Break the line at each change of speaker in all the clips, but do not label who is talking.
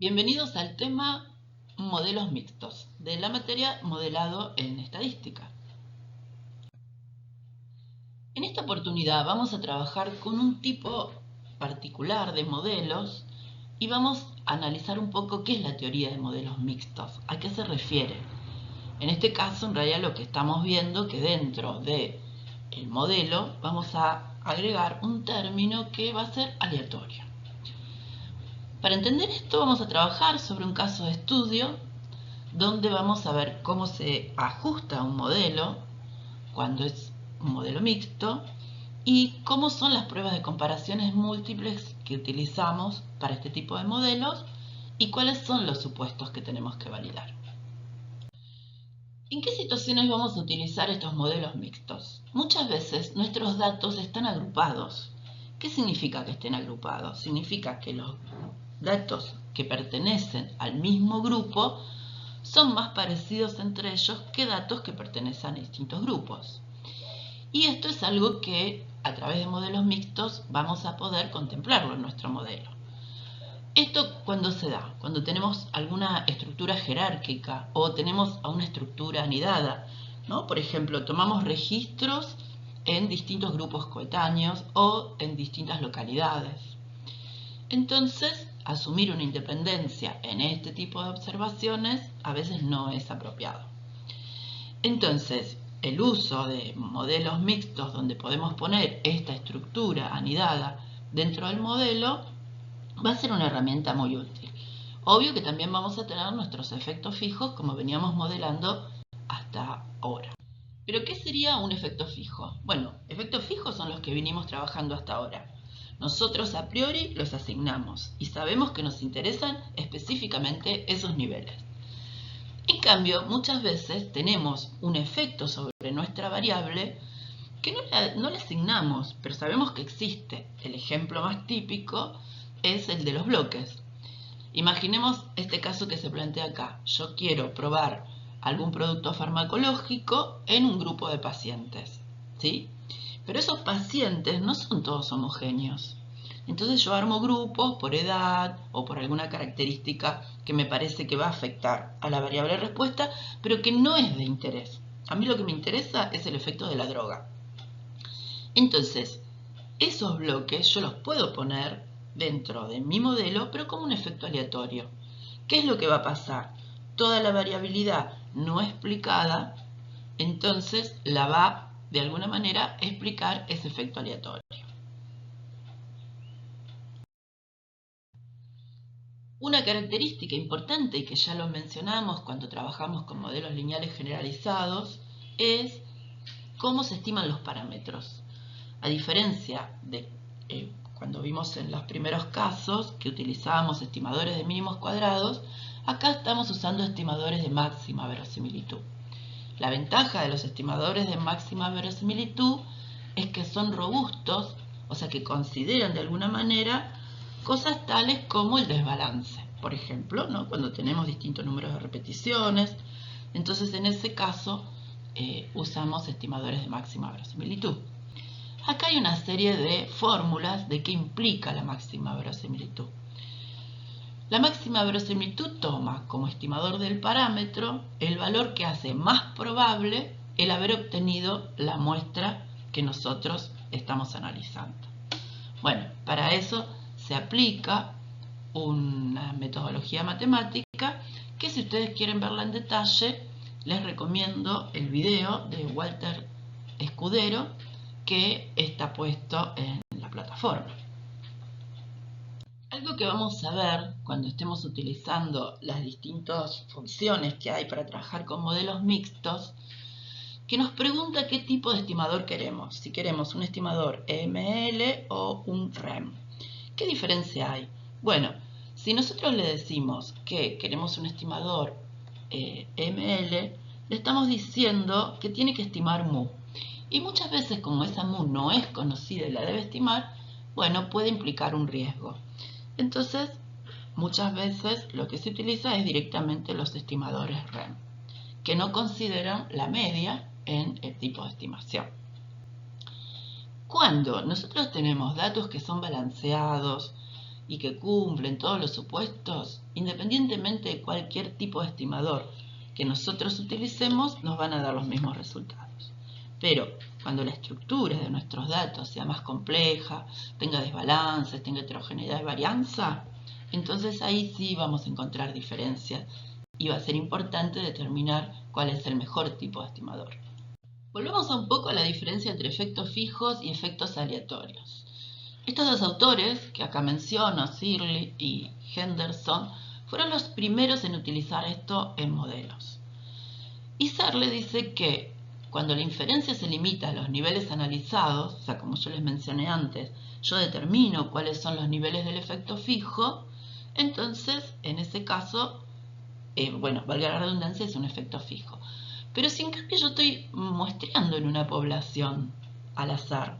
Bienvenidos al tema modelos mixtos de la materia modelado en estadística. En esta oportunidad vamos a trabajar con un tipo particular de modelos y vamos a analizar un poco qué es la teoría de modelos mixtos, a qué se refiere. En este caso, en realidad lo que estamos viendo que dentro del modelo vamos a agregar un término que va a ser aleatorio. Para entender esto vamos a trabajar sobre un caso de estudio donde vamos a ver cómo se ajusta un modelo cuando es un modelo mixto y cómo son las pruebas de comparaciones múltiples que utilizamos para este tipo de modelos y cuáles son los supuestos que tenemos que validar. ¿En qué situaciones vamos a utilizar estos modelos mixtos? Muchas veces nuestros datos están agrupados. ¿Qué significa que estén agrupados? Significa que los datos que pertenecen al mismo grupo son más parecidos entre ellos que datos que pertenecen a distintos grupos. Y esto es algo que a través de modelos mixtos vamos a poder contemplarlo en nuestro modelo. ¿Esto cuándo se da? Cuando tenemos alguna estructura jerárquica o tenemos a una estructura anidada, ¿no? Por ejemplo, tomamos registros en distintos grupos coetáneos o en distintas localidades. Entonces, asumir una independencia en este tipo de observaciones a veces no es apropiado. Entonces, el uso de modelos mixtos donde podemos poner esta estructura anidada dentro del modelo va a ser una herramienta muy útil. Obvio que también vamos a tener nuestros efectos fijos como veníamos modelando hasta ahora. ¿Pero qué sería un efecto fijo? Bueno, efectos fijos son los que vinimos trabajando hasta ahora. Nosotros a priori los asignamos y sabemos que nos interesan específicamente esos niveles. En cambio, muchas veces tenemos un efecto sobre nuestra variable que no le asignamos, pero sabemos que existe. El ejemplo más típico es el de los bloques. Imaginemos este caso que se plantea acá. Yo quiero probar algún producto farmacológico en un grupo de pacientes, ¿sí? Pero esos pacientes no son todos homogéneos. Entonces yo armo grupos por edad o por alguna característica que me parece que va a afectar a la variable respuesta, pero que no es de interés. A mí lo que me interesa es el efecto de la droga. Entonces, esos bloques yo los puedo poner dentro de mi modelo, pero como un efecto aleatorio. ¿Qué es lo que va a pasar? Toda la variabilidad no explicada, entonces la va de alguna manera explicar ese efecto aleatorio. Una característica importante y que ya lo mencionamos cuando trabajamos con modelos lineales generalizados es cómo se estiman los parámetros. A diferencia de cuando vimos en los primeros casos que utilizábamos estimadores de mínimos cuadrados, acá estamos usando estimadores de máxima verosimilitud. La ventaja de los estimadores de máxima verosimilitud es que son robustos, o sea que consideran de alguna manera cosas tales como el desbalance, por ejemplo, ¿no? Cuando tenemos distintos números de repeticiones. Entonces en ese caso usamos estimadores de máxima verosimilitud. Acá hay una serie de fórmulas de qué implica la máxima verosimilitud. La máxima verosimilitud toma como estimador del parámetro el valor que hace más probable el haber obtenido la muestra que nosotros estamos analizando. Bueno, para eso se aplica una metodología matemática que, si ustedes quieren verla en detalle, les recomiendo el video de Walter Escudero que está puesto en la plataforma. Algo que vamos a ver cuando estemos utilizando las distintas funciones que hay para trabajar con modelos mixtos, que nos pregunta qué tipo de estimador queremos, si queremos un estimador EML o un REM. ¿Qué diferencia hay? Bueno, si nosotros le decimos que queremos un estimador EML, le estamos diciendo que tiene que estimar mu. Y muchas veces, como esa mu no es conocida y la debe estimar, bueno, puede implicar un riesgo. Entonces, muchas veces lo que se utiliza es directamente los estimadores REM, que no consideran la media en el tipo de estimación. Cuando nosotros tenemos datos que son balanceados y que cumplen todos los supuestos, independientemente de cualquier tipo de estimador que nosotros utilicemos, nos van a dar los mismos resultados. Pero cuando la estructura de nuestros datos sea más compleja, tenga desbalances, tenga heterogeneidad y varianza, entonces ahí sí vamos a encontrar diferencias y va a ser importante determinar cuál es el mejor tipo de estimador. Volvemos un poco a la diferencia entre efectos fijos y efectos aleatorios. Estos dos autores, que acá menciono, Searle y Henderson, fueron los primeros en utilizar esto en modelos. Y Searle dice que cuando la inferencia se limita a los niveles analizados, o sea, como yo les mencioné antes, yo determino cuáles son los niveles del efecto fijo, entonces, en ese caso, valga la redundancia, es un efecto fijo. Pero si en cambio yo estoy muestreando en una población al azar,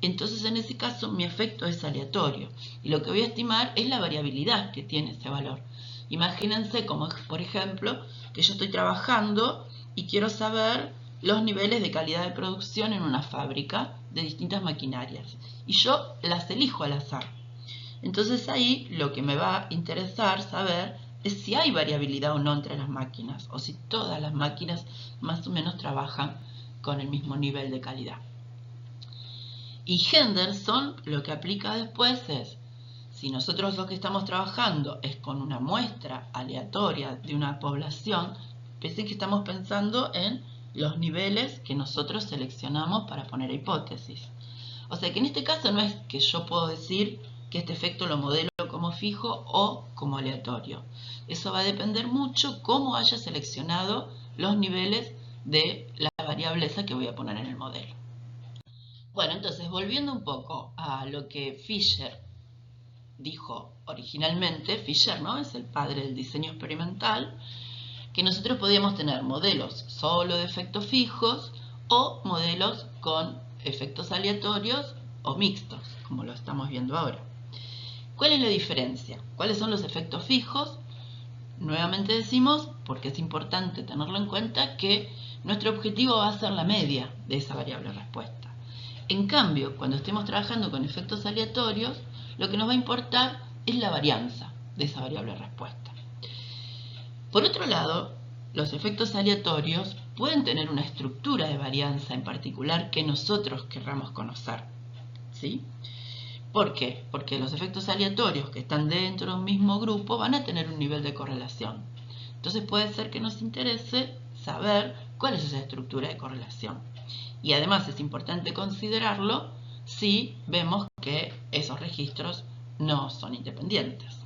entonces en ese caso mi efecto es aleatorio y lo que voy a estimar es la variabilidad que tiene ese valor. Imagínense como por ejemplo que yo estoy trabajando y quiero saber los niveles de calidad de producción en una fábrica de distintas maquinarias y yo las elijo al azar. Entonces ahí lo que me va a interesar saber es si hay variabilidad o no entre las máquinas o si todas las máquinas más o menos trabajan con el mismo nivel de calidad. Y Henderson lo que aplica después es, si nosotros lo que estamos trabajando es con una muestra aleatoria de una población, piensen que estamos pensando en los niveles que nosotros seleccionamos para poner hipótesis. O sea que en este caso no es que yo puedo decir que este efecto lo modelo como fijo o como aleatorio. Eso va a depender mucho cómo haya seleccionado los niveles de la variable esa que voy a poner en el modelo. Bueno, entonces volviendo un poco a lo que Fisher dijo originalmente, Fisher, ¿no?, es el padre del diseño experimental, que nosotros podíamos tener modelos solo de efectos fijos o modelos con efectos aleatorios o mixtos, como lo estamos viendo ahora. ¿Cuál es la diferencia? ¿Cuáles son los efectos fijos? Nuevamente decimos, porque es importante tenerlo en cuenta, que nuestro objetivo va a ser la media de esa variable respuesta. En cambio, cuando estemos trabajando con efectos aleatorios, lo que nos va a importar es la varianza de esa variable respuesta. Por otro lado, los efectos aleatorios pueden tener una estructura de varianza en particular que nosotros querramos conocer, ¿sí? ¿Por qué? Porque los efectos aleatorios que están dentro de un mismo grupo van a tener un nivel de correlación. Entonces puede ser que nos interese saber cuál es esa estructura de correlación. Y además es importante considerarlo si vemos que esos registros no son independientes.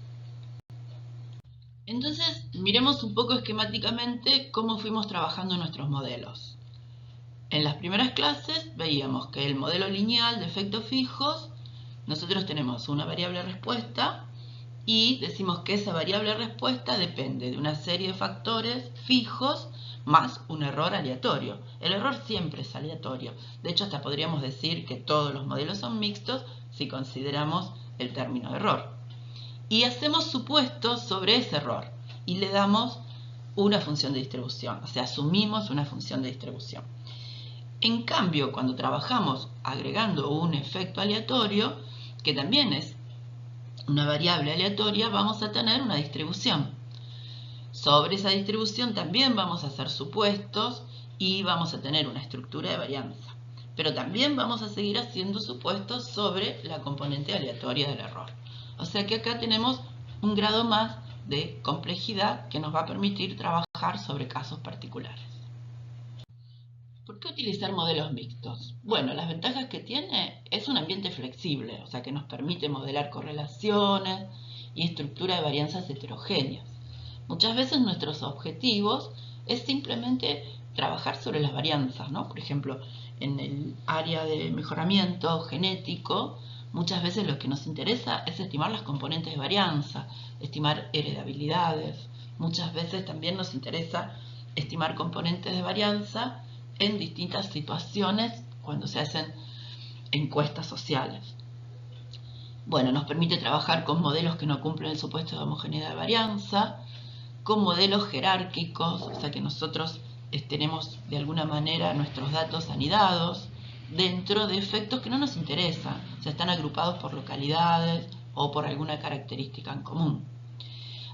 Entonces, miremos un poco esquemáticamente cómo fuimos trabajando nuestros modelos. En las primeras clases veíamos que el modelo lineal de efectos fijos, nosotros tenemos una variable respuesta y decimos que esa variable respuesta depende de una serie de factores fijos más un error aleatorio. El error siempre es aleatorio. De hecho, hasta podríamos decir que todos los modelos son mixtos si consideramos el término error. Y hacemos supuestos sobre ese error y le damos una función de distribución, o sea, asumimos una función de distribución. En cambio, cuando trabajamos agregando un efecto aleatorio, que también es una variable aleatoria, vamos a tener una distribución. Sobre esa distribución también vamos a hacer supuestos y vamos a tener una estructura de varianza. Pero también vamos a seguir haciendo supuestos sobre la componente aleatoria del error. O sea que acá tenemos un grado más de complejidad que nos va a permitir trabajar sobre casos particulares. ¿Por qué utilizar modelos mixtos? Bueno, las ventajas que tiene es un ambiente flexible, o sea que nos permite modelar correlaciones y estructura de varianzas heterogéneas. Muchas veces nuestros objetivos es simplemente trabajar sobre las varianzas, ¿no? Por ejemplo, en el área de mejoramiento genético, muchas veces lo que nos interesa es estimar las componentes de varianza, estimar heredabilidades. Muchas veces también nos interesa estimar componentes de varianza en distintas situaciones cuando se hacen encuestas sociales. Bueno, nos permite trabajar con modelos que no cumplen el supuesto de homogeneidad de varianza, con modelos jerárquicos, o sea que nosotros tenemos de alguna manera nuestros datos anidados dentro de efectos que no nos interesan, o sea, están agrupados por localidades, o por alguna característica en común.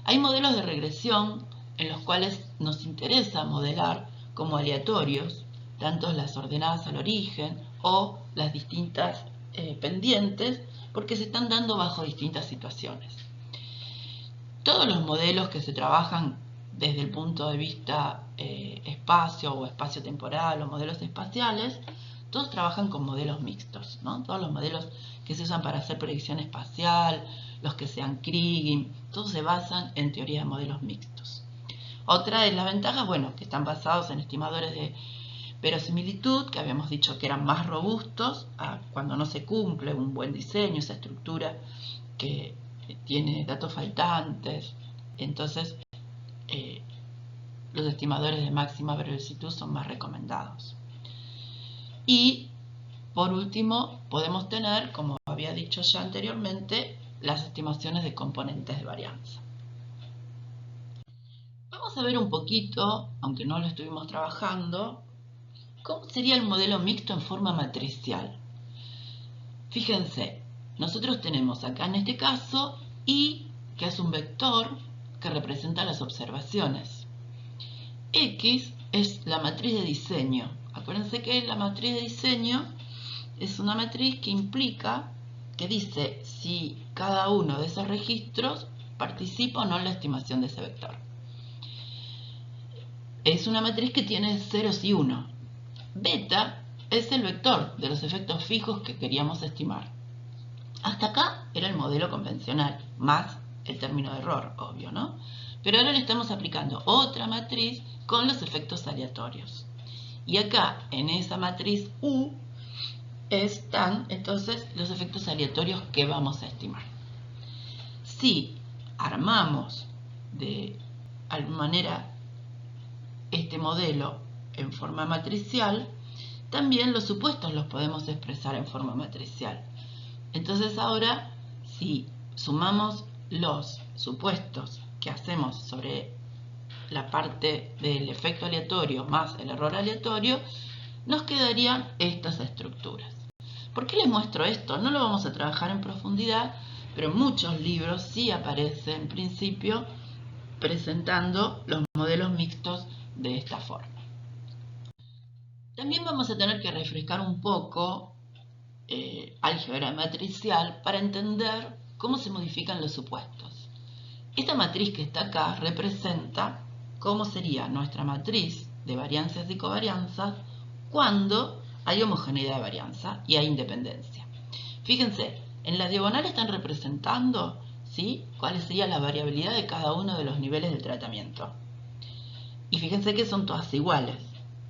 Hay modelos de regresión en los cuales nos interesa modelar como aleatorios, tanto las ordenadas al origen o las distintas pendientes, porque se están dando bajo distintas situaciones. Todos los modelos que se trabajan desde el punto de vista espacio o espacio-temporal o modelos espaciales, todos trabajan con modelos mixtos, ¿no? Todos los modelos que se usan para hacer predicción espacial, los que sean Kriging, todos se basan en teoría de modelos mixtos. Otra de las ventajas, bueno, que están basados en estimadores de verosimilitud, que habíamos dicho que eran más robustos cuando no se cumple un buen diseño, esa estructura que tiene datos faltantes. Entonces, los estimadores de máxima verosimilitud son más recomendados. Y, por último, podemos tener, como había dicho ya anteriormente, las estimaciones de componentes de varianza. Vamos a ver un poquito, aunque no lo estuvimos trabajando, cómo sería el modelo mixto en forma matricial. Fíjense, nosotros tenemos acá en este caso I, que es un vector que representa las observaciones. X es la matriz de diseño. Acuérdense que la matriz de diseño es una matriz que implica, que dice si cada uno de esos registros participa o no en la estimación de ese vector. Es una matriz que tiene ceros y 1. Beta es el vector de los efectos fijos que queríamos estimar. Hasta acá era el modelo convencional, más el término de error, obvio, ¿no? Pero ahora le estamos aplicando otra matriz con los efectos aleatorios. Y acá, en esa matriz U, están entonces los efectos aleatorios que vamos a estimar. Si armamos de alguna manera este modelo en forma matricial, también los supuestos los podemos expresar en forma matricial. Entonces ahora, si sumamos los supuestos que hacemos sobre la parte del efecto aleatorio más el error aleatorio, nos quedarían estas estructuras. ¿Por qué les muestro esto? No lo vamos a trabajar en profundidad, pero en muchos libros sí aparece en principio presentando los modelos mixtos de esta forma. También vamos a tener que refrescar un poco álgebra matricial para entender cómo se modifican los supuestos. Esta matriz que está acá representa cómo sería nuestra matriz de varianzas y covarianzas cuando hay homogeneidad de varianza y hay independencia. Fíjense, en la diagonal están representando, ¿sí?, cuál sería la variabilidad de cada uno de los niveles del tratamiento. Y fíjense que son todas iguales.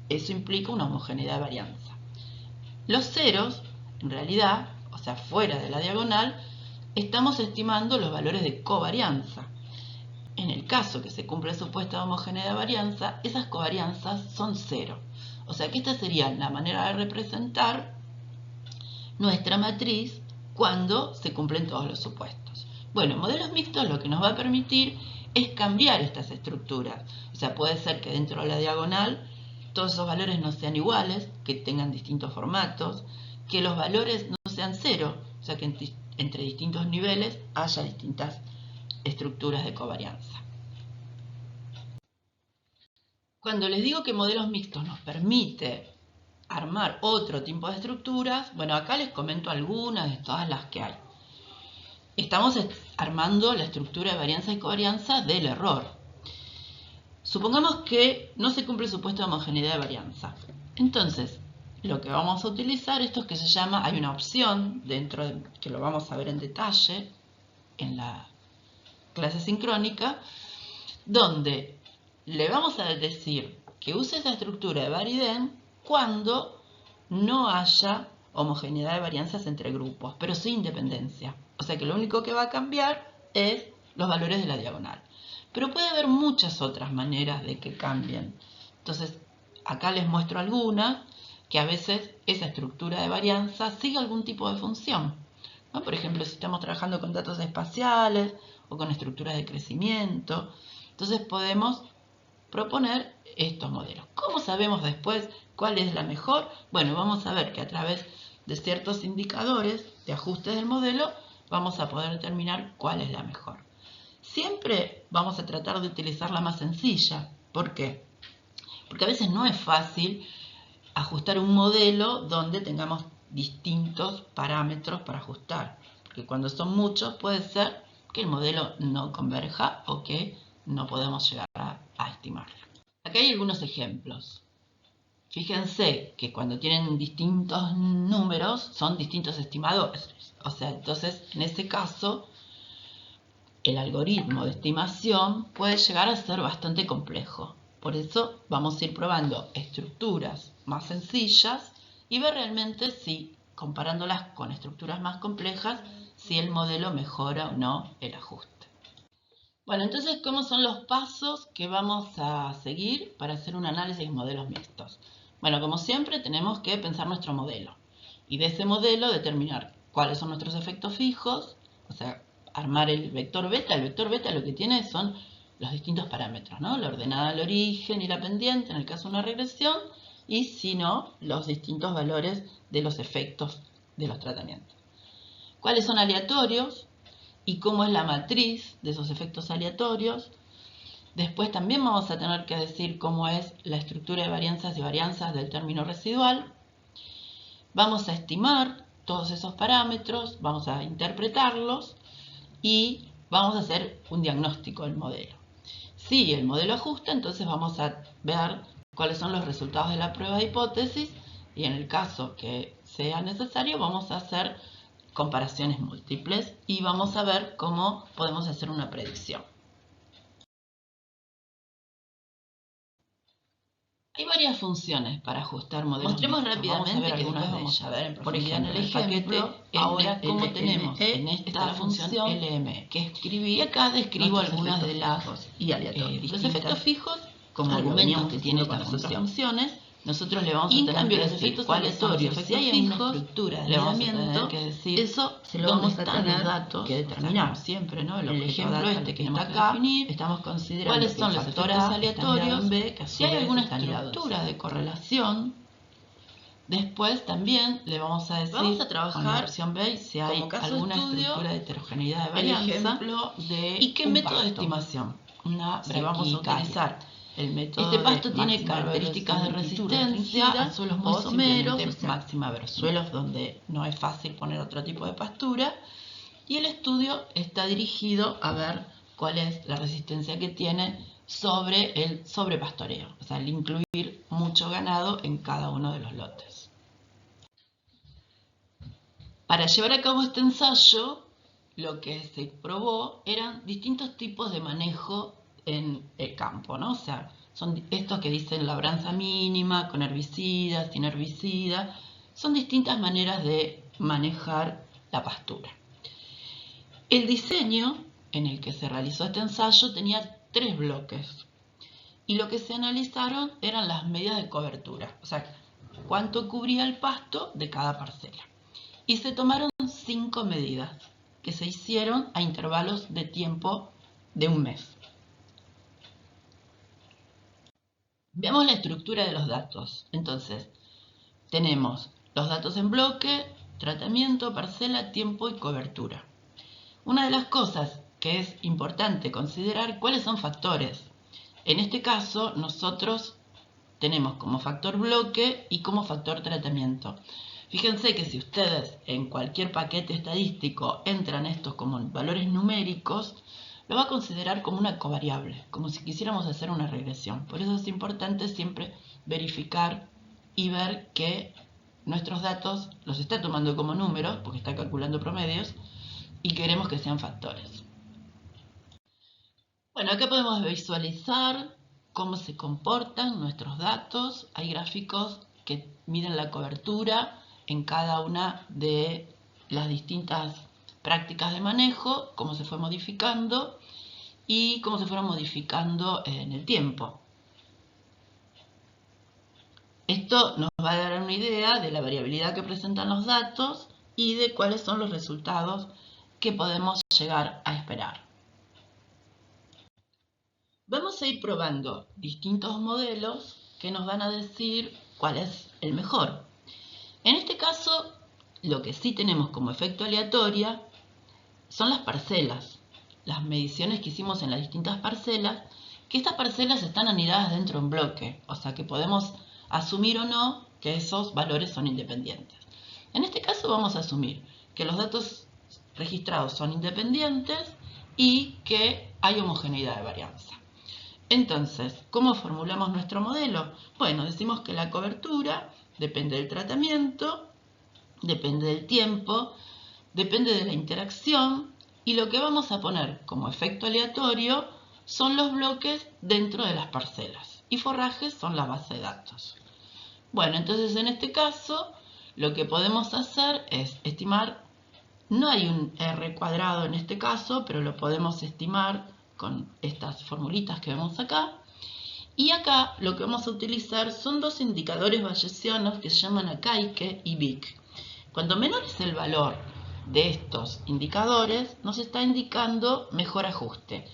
Eso implica una homogeneidad de varianza. Los ceros, en realidad, o sea, fuera de la diagonal, estamos estimando los valores de covarianza. En el caso que se cumple el supuesto de homogeneidad de varianza, esas covarianzas son cero. O sea que esta sería la manera de representar nuestra matriz cuando se cumplen todos los supuestos. Bueno, modelos mixtos lo que nos va a permitir es cambiar estas estructuras. O sea, puede ser que dentro de la diagonal todos esos valores no sean iguales, que tengan distintos formatos, que los valores no sean cero, o sea que entre distintos niveles haya distintas estructuras de covarianza. Cuando les digo que modelos mixtos nos permite armar otro tipo de estructuras, bueno, acá les comento algunas de todas las que hay. Estamos armando la estructura de varianza y covarianza del error. Supongamos que no se cumple el supuesto de homogeneidad de varianza. Entonces, lo que vamos a utilizar, esto es que se llama, hay una opción dentro de, que lo vamos a ver en detalle en la clase sincrónica, donde le vamos a decir que use esa estructura de var-idem cuando no haya homogeneidad de varianzas entre grupos, pero sin independencia. O sea que lo único que va a cambiar es los valores de la diagonal. Pero puede haber muchas otras maneras de que cambien. Entonces, acá les muestro algunas que a veces esa estructura de varianza sigue algún tipo de función, ¿no? Por ejemplo, si estamos trabajando con datos espaciales o con estructuras de crecimiento, entonces podemos proponer estos modelos. ¿Cómo sabemos después cuál es la mejor? Bueno, vamos a ver que a través de ciertos indicadores de ajuste del modelo vamos a poder determinar cuál es la mejor. Siempre vamos a tratar de utilizar la más sencilla. ¿Por qué? Porque a veces no es fácil ajustar un modelo donde tengamos distintos parámetros para ajustar. Porque cuando son muchos puede ser que el modelo no converja o que no podemos llegar a estimarlo. Acá hay algunos ejemplos. Fíjense que cuando tienen distintos números son distintos estimadores. O sea, entonces en ese caso el algoritmo de estimación puede llegar a ser bastante complejo. Por eso vamos a ir probando estructuras más sencillas y ver realmente si, comparándolas con estructuras más complejas, si el modelo mejora o no el ajuste. Bueno, entonces, ¿cómo son los pasos que vamos a seguir para hacer un análisis de modelos mixtos? Bueno, como siempre, tenemos que pensar nuestro modelo y de ese modelo determinar cuáles son nuestros efectos fijos, o sea, armar el vector beta. El vector beta lo que tiene son los distintos parámetros, ¿no? La ordenada al origen y la pendiente en el caso de una regresión, y si no, los distintos valores de los efectos de los tratamientos. ¿Cuáles son aleatorios? Y cómo es la matriz de esos efectos aleatorios. Después también vamos a tener que decir cómo es la estructura de varianzas y varianzas del término residual. Vamos a estimar todos esos parámetros, vamos a interpretarlos y vamos a hacer un diagnóstico del modelo. Si el modelo ajusta, entonces vamos a ver cuáles son los resultados de la prueba de hipótesis y en el caso que sea necesario vamos a hacer comparaciones múltiples y vamos a ver cómo podemos hacer una predicción. Hay varias funciones para ajustar modelos. Mostremos rápidamente que algunas vamos a ver en profundidad en el ejemplo. Ahora, como tenemos en esta función LM que escribí, y acá describo algunas de las los efectos fijos como argumentos que tiene estas funciones. Nosotros le vamos a tener que decir cuáles son los efectos fijos, le vamos a tener que decir eso se lo vamos a tener datos que determinar siempre, ¿no? El ejemplo este que está acá, estamos considerando cuáles son los efectos aleatorios, si hay alguna estructura de correlación. Después también le vamos a decir, vamos a trabajar con la opción B si hay alguna estructura de heterogeneidad de varianza y qué método de estimación. Si vamos a utilizar el método este pasto tiene características de resistencia a suelos muy someros, máxima versus suelos donde no es fácil poner otro tipo de pastura, y el estudio está dirigido a ver cuál es la resistencia que tiene sobre el sobrepastoreo, o sea, el incluir mucho ganado en cada uno de los lotes. Para llevar a cabo este ensayo, lo que se probó eran distintos tipos de manejo en el campo, ¿no? O sea, son estos que dicen labranza mínima, con herbicida, sin herbicida, son distintas maneras de manejar la pastura. El diseño en el que se realizó este ensayo tenía 3 bloques y lo que se analizaron eran las medidas de cobertura, o sea, cuánto cubría el pasto de cada parcela. Y se tomaron 5 medidas que se hicieron a intervalos de tiempo de un mes. Veamos la estructura de los datos. Entonces, tenemos los datos en bloque, tratamiento, parcela, tiempo y cobertura. Una de las cosas que es importante considerar cuáles son factores. En este caso, nosotros tenemos como factor bloque y como factor tratamiento. Fíjense que si ustedes en cualquier paquete estadístico entran estos como valores numéricos, lo va a considerar como una covariable, como si quisiéramos hacer una regresión. Por eso es importante siempre verificar y ver que nuestros datos los está tomando como números, porque está calculando promedios, y queremos que sean factores. Bueno, acá podemos visualizar cómo se comportan nuestros datos. Hay gráficos que miden la cobertura en cada una de las distintas prácticas de manejo, cómo se fue modificando y cómo se fueron modificando en el tiempo. Esto nos va a dar una idea de la variabilidad que presentan los datos y de cuáles son los resultados que podemos llegar a esperar. Vamos a ir probando distintos modelos que nos van a decir cuál es el mejor. En este caso, lo que sí tenemos como efecto aleatorio son las parcelas, las mediciones que hicimos en las distintas parcelas, que estas parcelas están anidadas dentro de un bloque, o sea que podemos asumir o no que esos valores son independientes. En este caso vamos a asumir que los datos registrados son independientes y que hay homogeneidad de varianza. Entonces, ¿cómo formulamos nuestro modelo? Bueno, decimos que la cobertura depende del tratamiento, depende del tiempo, depende de la interacción, y lo que vamos a poner como efecto aleatorio son los bloques dentro de las parcelas y forrajes son la base de datos. Bueno, entonces en este caso lo que podemos hacer es estimar, no hay un R cuadrado en este caso, pero lo podemos estimar con estas formulitas que vemos acá. Y acá lo que vamos a utilizar son dos indicadores bayesianos que se llaman Akaike y Vic. Cuanto menor es el valor de estos indicadores, nos está indicando mejor ajuste.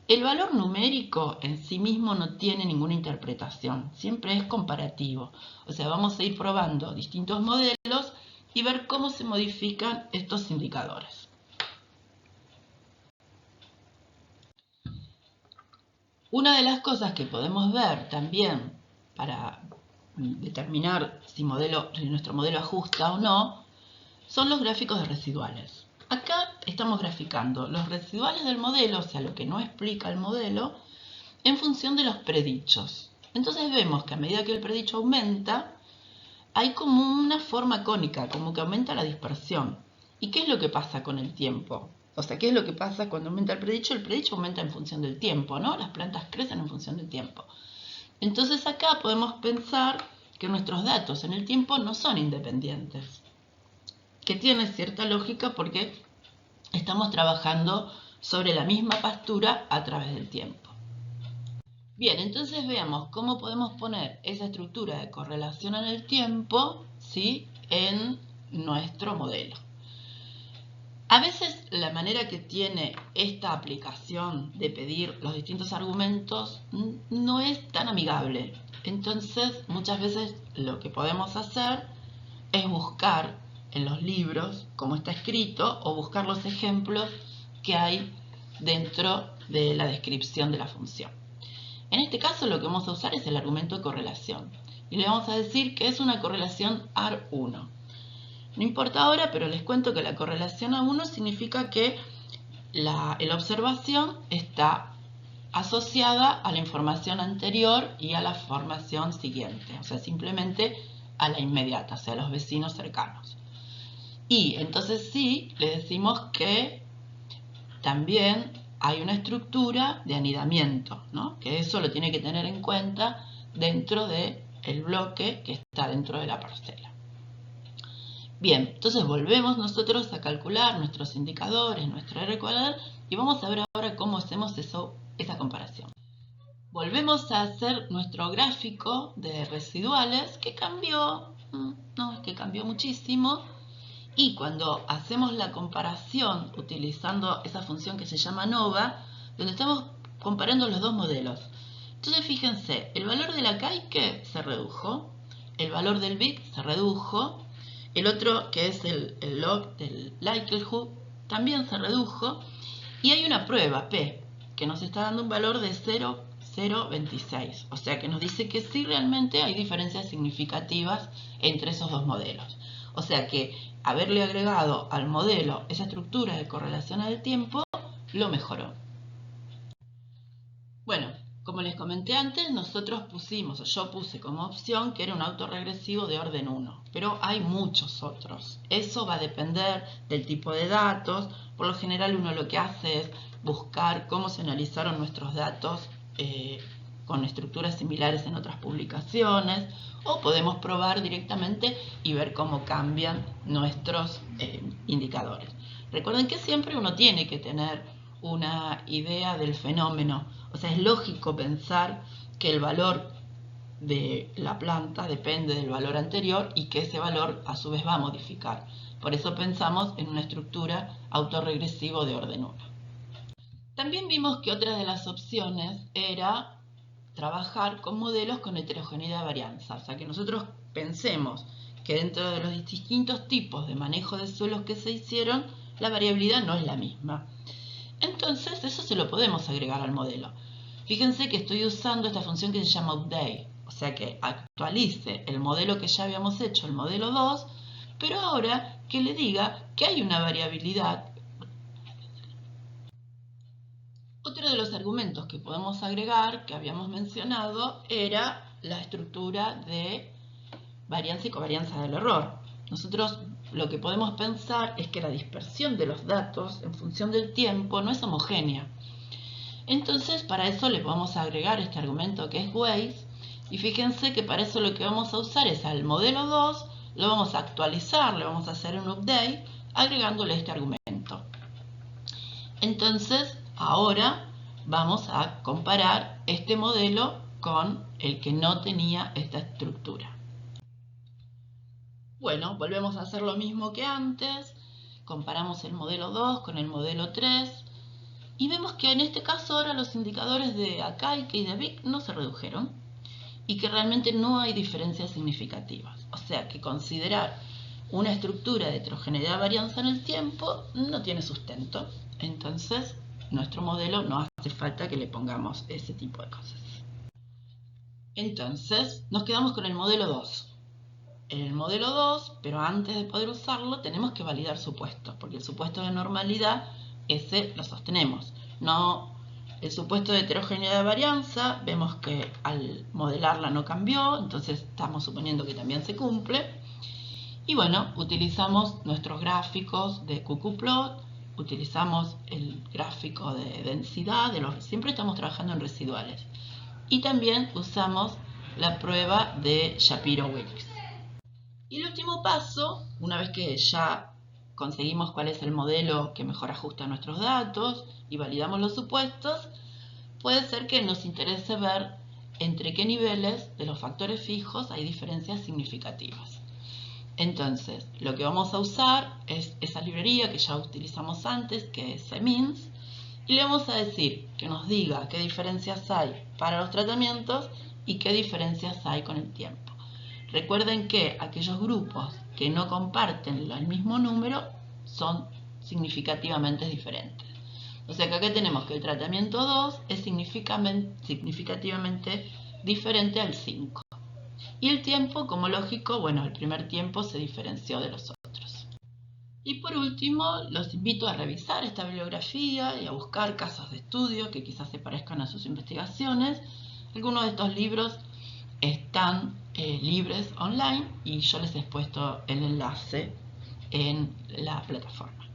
El valor numérico en sí mismo no tiene ninguna interpretación, siempre es comparativo. O sea, vamos a ir probando distintos modelos y ver cómo se modifican estos indicadores. Una de las cosas que podemos ver también para determinar si nuestro modelo ajusta o no, son los gráficos de residuales. Acá estamos graficando los residuales del modelo, o sea, lo que no explica el modelo, en función de los predichos. Entonces vemos que a medida que el predicho aumenta, hay como una forma cónica, como que aumenta la dispersión. ¿Y qué es lo que pasa con el tiempo? O sea, ¿qué es lo que pasa cuando aumenta el predicho? El predicho aumenta en función del tiempo, ¿no? Las plantas crecen en función del tiempo. Entonces acá podemos pensar que nuestros datos en el tiempo no son independientes, que tiene cierta lógica porque estamos trabajando sobre la misma pastura a través del tiempo. Bien, entonces veamos cómo podemos poner esa estructura de correlación en el tiempo, ¿sí?, en nuestro modelo. A veces la manera que tiene esta aplicación de pedir los distintos argumentos no es tan amigable. Entonces, muchas veces lo que podemos hacer es buscar en los libros cómo está escrito o buscar los ejemplos que hay dentro de la descripción de la función. En este caso lo que vamos a usar es el argumento de correlación y le vamos a decir que es una correlación AR1. No importa ahora, pero les cuento que la correlación A1 significa que la observación está asociada a la información anterior y a la formación siguiente, o sea, simplemente a la inmediata, o sea, a los vecinos cercanos. Y entonces sí, le decimos que también hay una estructura de anidamiento, ¿no?, que eso lo tiene que tener en cuenta dentro del bloque que está dentro de la parcela. Bien, entonces volvemos nosotros a calcular nuestros indicadores, nuestro R cuadrado, y vamos a ver ahora cómo hacemos esa comparación. Volvemos a hacer nuestro gráfico de residuales, que cambió, no es que cambió muchísimo, y cuando hacemos la comparación utilizando esa función que se llama ANOVA, donde estamos comparando los dos modelos. Entonces fíjense, el valor de la Akaike se redujo, el valor del Vic se redujo, el otro que es el log del likelihood también se redujo, y hay una prueba P que nos está dando un valor de 0,026, o sea que nos dice que sí realmente hay diferencias significativas entre esos dos modelos. O sea que haberle agregado al modelo esa estructura de correlación al tiempo lo mejoró. Bueno, como les comenté antes, yo puse como opción que era un autorregresivo de orden 1, pero hay muchos otros. Eso va a depender del tipo de datos. Por lo general uno lo que hace es buscar cómo se analizaron nuestros datos con estructuras similares en otras publicaciones, o podemos probar directamente y ver cómo cambian nuestros indicadores. Recuerden que siempre uno tiene que tener una idea del fenómeno, o sea, es lógico pensar que el valor de la planta depende del valor anterior y que ese valor a su vez va a modificar. Por eso pensamos en una estructura autorregresivo de orden 1. También vimos que otra de las opciones era trabajar con modelos con heterogeneidad de varianza, o sea que nosotros pensemos que dentro de los distintos tipos de manejo de suelos que se hicieron, la variabilidad no es la misma. Entonces eso se lo podemos agregar al modelo. Fíjense que estoy usando esta función que se llama update, o sea que actualice el modelo que ya habíamos hecho, el modelo 2, pero ahora que le diga que hay una variabilidad. Otro de los argumentos que podemos agregar, que habíamos mencionado, era la estructura de varianza y covarianza del error. Nosotros lo que podemos pensar es que la dispersión de los datos en función del tiempo no es homogénea. Entonces, para eso le podemos agregar este argumento que es Waze, y fíjense que para eso lo que vamos a usar es al modelo 2, lo vamos a actualizar, le vamos a hacer un update, agregándole este argumento. Entonces, ahora vamos a comparar este modelo con el que no tenía esta estructura. Bueno, volvemos a hacer lo mismo que antes, comparamos el modelo 2 con el modelo 3 y vemos que en este caso ahora los indicadores de Akaike y de Vic no se redujeron y que realmente no hay diferencias significativas. O sea que considerar una estructura de heterogeneidad varianza en el tiempo no tiene sustento. Entonces, nuestro modelo no hace falta que le pongamos ese tipo de cosas. Entonces, nos quedamos con el modelo 2. En el modelo 2, pero antes de poder usarlo, tenemos que validar supuestos, porque el supuesto de normalidad, ese lo sostenemos. No, el supuesto de heterogeneidad de varianza, vemos que al modelarla no cambió, entonces estamos suponiendo que también se cumple. Y bueno, utilizamos nuestros gráficos de ggplot, utilizamos el gráfico de densidad, siempre estamos trabajando en residuales. Y también usamos la prueba de Shapiro-Wilks. Y el último paso, una vez que ya conseguimos cuál es el modelo que mejor ajusta a nuestros datos y validamos los supuestos, puede ser que nos interese ver entre qué niveles de los factores fijos hay diferencias significativas. Entonces, lo que vamos a usar es esa librería que ya utilizamos antes, que es CMINS, y le vamos a decir que nos diga qué diferencias hay para los tratamientos y qué diferencias hay con el tiempo. Recuerden que aquellos grupos que no comparten el mismo número son significativamente diferentes. O sea que acá tenemos que el tratamiento 2 es significativamente diferente al 5. Y el tiempo, como lógico, bueno, el primer tiempo se diferenció de los otros. Y por último, los invito a revisar esta bibliografía y a buscar casos de estudio que quizás se parezcan a sus investigaciones. Algunos de estos libros están libres online y yo les he puesto el enlace en la plataforma.